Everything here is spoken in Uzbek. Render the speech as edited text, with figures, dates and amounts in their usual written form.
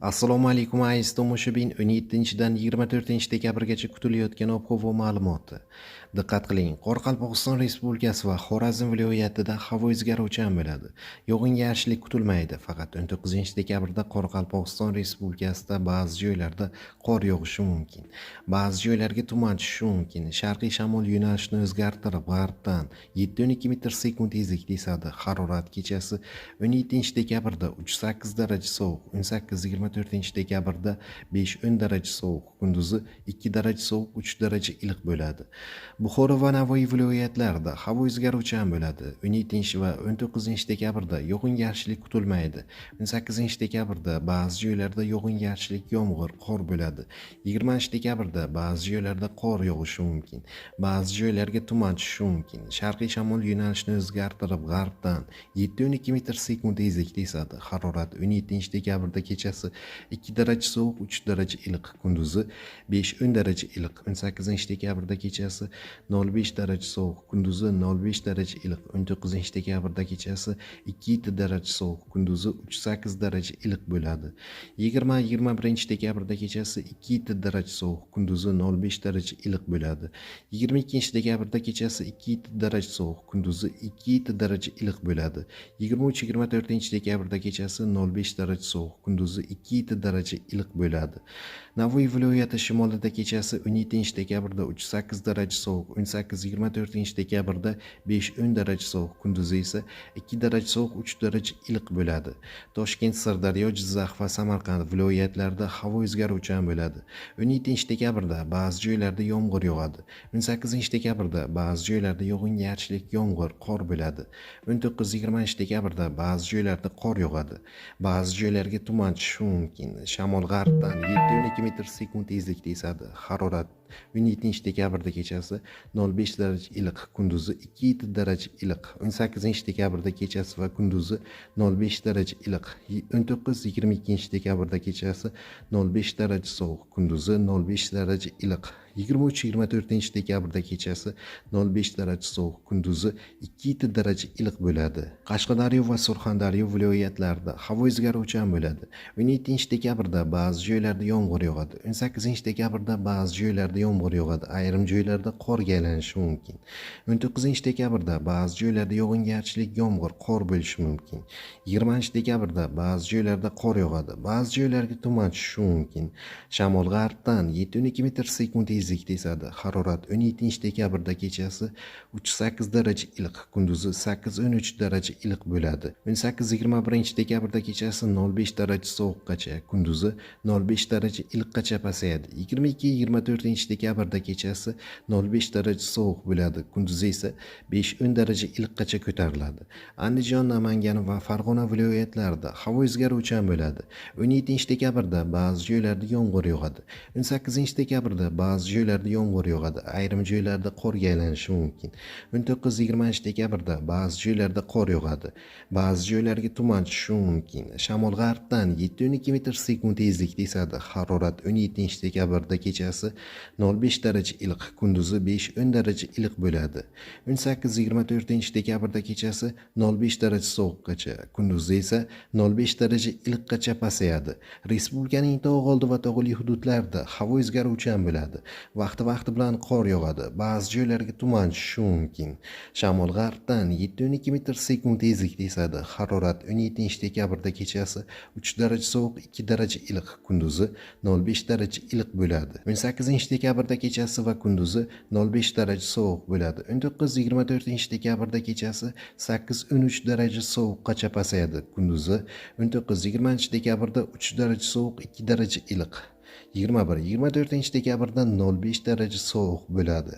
Assalomu alaykum aziz tomoshabin. 17-dan 24-dekabrgacha kutilayotgan ob-havo ma'lumoti. Diqqat qiling. Qoraqalpog'iston Respublikasi va Xorazm viloyatida havo o'zgaruvchan bo'ladi. Yog'ingarchilik kutilmaydi. Faqat 19-dekabrda Qoraqalpog'iston Respublikasida ba'zi joylarda qor yog'ishi mumkin. Ba'zi joylarga tuman tushishi mumkin. Sharqiy shamol yo'nalishini o'zgartirib, g'arbdan 7,2 metr/sekund tezlikda esadi. Harorat kechasi 17-dekabrda 3-8 daraja sovuq, 18-24-dekabrda 5-10 daraja sovuq, kunduzi 2 daraja sovuq, 3 daraja iliq bo'ladi. Buxoro va Navoiy viloyatlarida havo o'zgaruvchan bo'ladi. 17 va 19-dekabrda yog'ingarchilik kutilmaydi. 18-dekabrda ba'zi joylarda yog'ingarchilik, yomg'ir, qor bo'ladi. 20-dekabrda ba'zi joylarda qor yog'ishi mumkin. Ba'zi joylarga tuman tushishi mumkin. Sharqiy shamol yo'nalishini o'zgartirib, g'arbdan 7,2 metr/sekund tezlikda esadi. Harorat 17-dekabrda kechasi 2 daraja sovuq, 3 daraja iliq, kunduzi 5-10 daraja iliq. 18-dekabrda kechasi 0,5 daraja sovuq, kunduzi 0,5 daraja iliq. 19-dekabrda kechasi 2 daraja sovuq, kunduzi 3,8 daraja iliq bo'ladi. 20-21-dekabrda kechasi 2 daraja sovuq, kunduzi 0,5 daraja iliq bo'ladi. 22-dekabrda kechasi 2 daraja sovuq, kunduzi 2 daraja iliq bo'ladi. 23-24-dekabrda kechasi 0,5 daraja sovuq, kunduzi 2 daraja iliq bo'ladi. Navoiy viloyati shimolida kechasi 17-dekabrda 3,8 daraja sovuq, 18-24-dekabrda 5-10 daraja sovuq, kunduzi esa 2 daraja sovuq, 3 daraja iliq bo'ladi. Toshkent, Sirdaryo, Jizzax va Samarqand viloyatlarida havo o'zgaruvchan bo'ladi. 17-dekabrda ba'zi joylarda yomg'ir yog'adi. 18-dekabrda ba'zi joylarda yog'ingarchilik, yomg'ir, qor bo'ladi. 19-20-dekabrda ba'zi joylarda qor yog'adi. Ba'zi joylarga tuman tushishi mumkin. Shamol g'arbdan 7,2 metr/sekund tezlikda esadi. Harorat 17-dekabrda kechasi 0,5 daraja iliq, kunduzi 2 daraja iliq. 18-dekabrda kechasi va kunduzi 0,5 daraja iliq. 19-22-dekabrda kechasi 0,5 daraja sovuq, kunduzi 0,5 daraja iliq. 23-24-dekabrda kechasi 0,5 daraja sovuq, kunduzi 2 daraja iliq bo'ladi. Qashqadaryo va Surxondaryo viloyatlarida havo o'zgaruvchan bo'ladi. 17-dekabrda ba'zi joylarda yomg'ir yog'adi. 18-dekabrda ba'zi joylarda yomg'ir yog'adi. Ayrim joylarda qorga aylanishi mumkin. 19-dekabrda ba'zi joylarda yog'ingarchilik, yomg'ir, qor bo'lishi mumkin. 20-dekabrda ba'zi joylarda qor yog'adi. Ba'zi joylarga tuman tushishi mumkin. Shamol g'arbdan 7,2 metr/sekund tezlikda esadi. Harorat 17-dekabrda kechasi 3,8 daraja iliq, kunduzi 8-13 daraja iliq bo'ladi. 18-21-dekabrda kechasi 0,5 daraja sovuqqacha, kunduzi 0,5 daraja iliqqacha pasayadi. 22-24-dekabrda kechasi 0,5 daraja sovuq bo'ladi, kunduzi esa 5-10 daraja iliqqacha ko'tariladi. Andijon, Namangan va Farg'ona viloyatlarida havo o'zgaruvchan bo'ladi. 17-dekabrda ba'zi joylarda yomg'ir yog'adi. 18-dekabrda ba'zi joylarda yomg'ir yog'adi. Ayrim joylarda qorga aylanishi mumkin. 19-20-dekabrda ba'zi joylarda qor yog'adi. Ba'zi joylarga tuman tushishi mumkin. Shamol g'arbdan 7,2 metr/sekund tezlikda esadi. Harorat 17-dekabrda kechasi 0,5 daraja iliq, kunduzi 5-10 daraja iliq bo'ladi. 18-24-dekabrda kechasi 0,5 daraja sovuqqacha, kunduzi esa 0,5 daraja iliqqacha pasayadi. Respublikaning tog' oldi va tog'li hududlarida havo o'zgaruvchan bo'ladi. Vaqti bilan qor yog'adi. Ba'zi joylarga tuman tushishi mumkin. Shamol g'arbdan 7,2 metr/sekund tezlikda esadi. Harorat 17-dekabrda kechasi 3 daraja sovuq, 2 daraja iliq, kunduzi 0,5 daraja iliq bo'ladi. 18-dekabrda kechasi va kunduzi 0,5 daraja sovuq bo'ladi. 19-24-dekabrda kechasi 8-13 daraja sovuqqacha pasayadi. Kunduzi 19-20-dekabrda 3 daraja sovuq, 2 daraja iliq. 21-24-dekabrda 0,5 daraja sovuq bo'ladi.